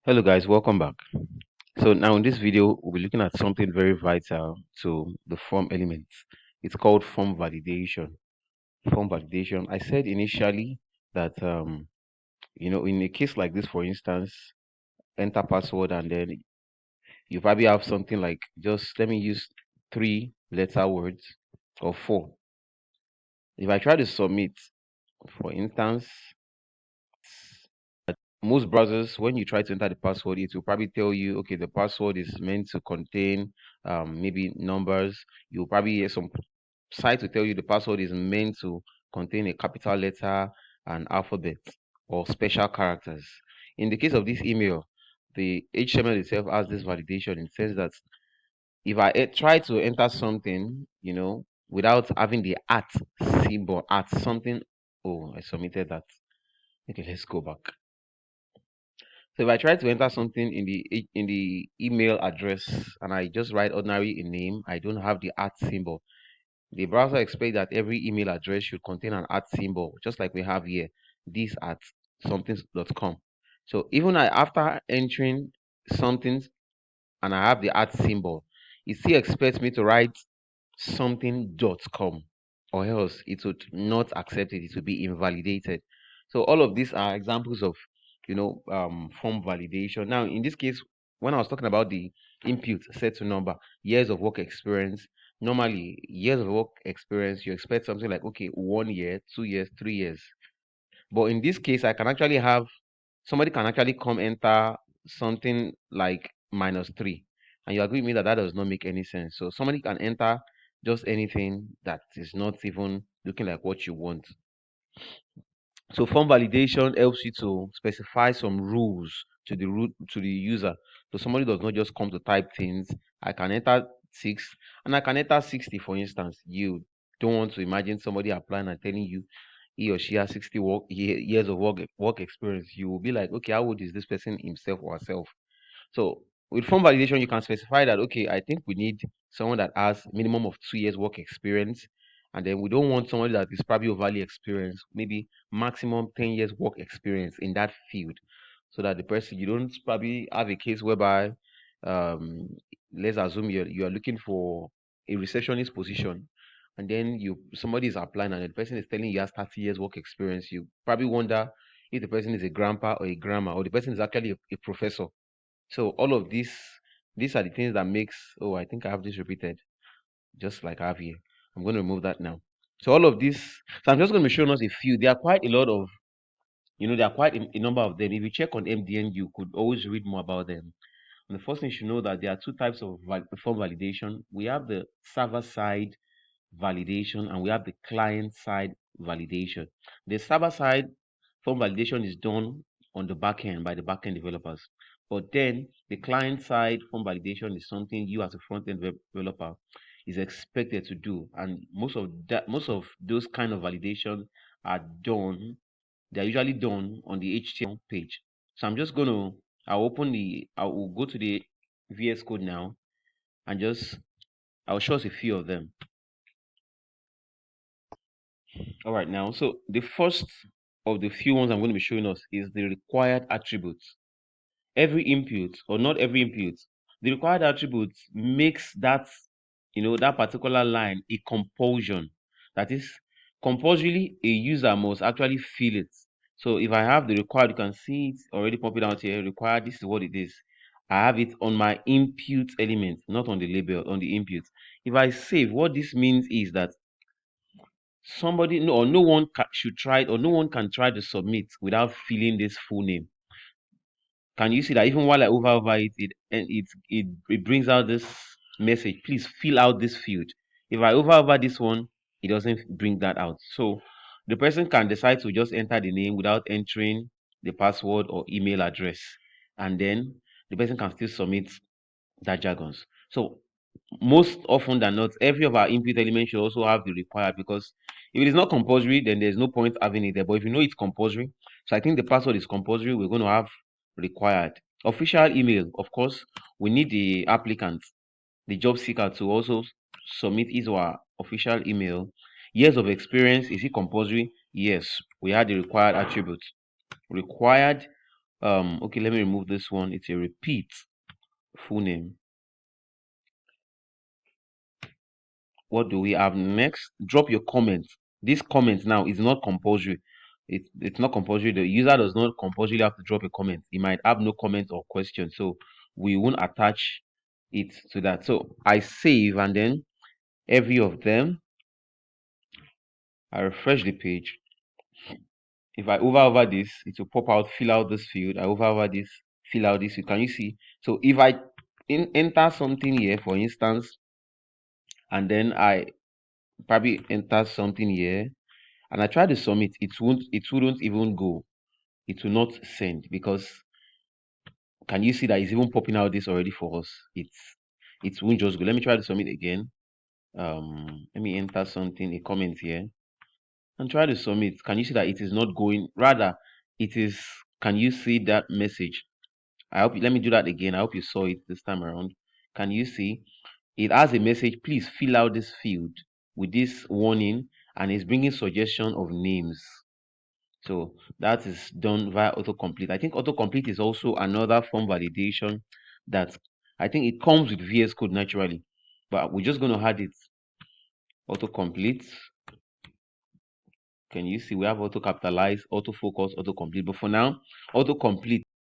Hello guys, welcome back. So now in this video, we'll be looking at something very vital to the form elements. It's called form validation. Form validation. I said initially that in a case like this, for instance, enter password and then you probably have something like, just let me use 3 letter words or 4. If I try to submit, for instance, most browsers, when you try to enter the password, it will probably tell you, okay, the password is meant to contain maybe numbers. You'll probably hear some site to tell you the password is meant to contain a capital letter, an alphabet, or special characters. In the case of this email, the HTML itself has this validation. It says that if I try to enter something, without having the at symbol, at something, oh, I submitted that. Okay, let's go back. So if I try to enter something in the email address and I just write ordinary in name, I don't have the @ symbol. The browser expects that every email address should contain an @ symbol, just like we have here, this at something.com. So even after entering something and I have the @ symbol, it still expects me to write something.com, or else it would not accept it. It would be invalidated. So all of these are examples of form validation. Now in this case, when I was talking about the input set to number, years of work experience, normally years of work experience, you expect something like, okay, 1 year, 2 years, 3 years. But in this case, I can actually have somebody can actually come enter something like -3, and you agree with me that that does not make any sense. So somebody can enter just anything that is not even looking like what you want. So form validation helps you to specify some rules to the user. So somebody does not just come to type things. I can enter 6 and I can enter 60, for instance. You don't want to imagine somebody applying and telling you he or she has 60 years of work experience. You will be like, okay, how old is this person himself or herself? So with form validation, you can specify that, okay, I think we need someone that has minimum of 2 years work experience. And then we don't want somebody that is probably overly experienced, maybe maximum 10 years work experience in that field. So that the person, you don't probably have a case whereby, um, let's assume you're looking for a receptionist position. And then somebody is applying and the person is telling you has 30 years work experience. You probably wonder if the person is a grandpa or a grandma, or the person is actually a professor. So all of these are the things that makes, oh, I think I have this repeated, just like I have here. I'm going to remove that now. So all of this, so I'm just going to be showing us a few. There are quite a lot of, there are quite a number of them. If you check on MDN, you could always read more about them. And the first thing you should know that there are two types of form validation. We have the server side validation and we have the client side validation. The server side form validation is done on the back end by the backend developers. But then the client side form validation is something you as a front end developer is expected to do. And most of those kind of validation are done, they're usually done on the HTML page. So I'm just gonna I will go to the VS Code now and I'll show us a few of them. All right, now, so the first of the few ones I'm going to be showing us is the required attributes. Every input, or not every input, the required attributes makes that particular line a compulsion. That is, compulsorily, a user must actually fill it. So if I have the required, you can see it already popping out here. Required, this is what it is. I have it on my input element, not on the label, on the input. If I save, what this means is that somebody no or no one should try, or no one can try to submit without filling this full name. Can you see that even while I over it, it brings out this message, please fill out this field. If I over this one, it doesn't bring that out. So the person can decide to just enter the name without entering the password or email address, and then the person can still submit that jargons. So most often than not, every of our input elements should also have the required, because if it is not compulsory, then there's no point having it there. But if you know it's compulsory, so I think the password is compulsory, we're going to have required. Official email, of course, we need the applicant, the job seeker, to also submit his or her official email. Years of experience, is it compulsory? Yes, we had the required attributes. Required Okay, let me remove this one. It's a repeat full name. What do we have next? Drop your comments. This comment now is not compulsory. It's not compulsory. The user does not compulsorily have to drop a comment. He might have no comment or question, so we won't attach it to that. So I save, and then every of them, I refresh the page. If I over this, it will pop out, fill out this field. I over this, fill out this field. Can you see? So if I enter something here, for instance, and then I probably enter something here, and I try to submit, it wouldn't even go. It will not send, because can you see that it's even popping out this already for us? It won't just go. Let me try to submit again. Let me enter something, a comment here, and try to submit. Can you see that it is not going? Rather, it is. Can you see that message? I hope. Let me do that again. I hope you saw it this time around. Can you see? It has a message. Please fill out this field with this warning, and it's bringing suggestion of names. So that is done via autocomplete. I think autocomplete is also another form validation that I think it comes with VS Code naturally, but we're just going to add it. Autocomplete. Can you see we have auto capitalize, auto focus, autocomplete? But for now, autocomplete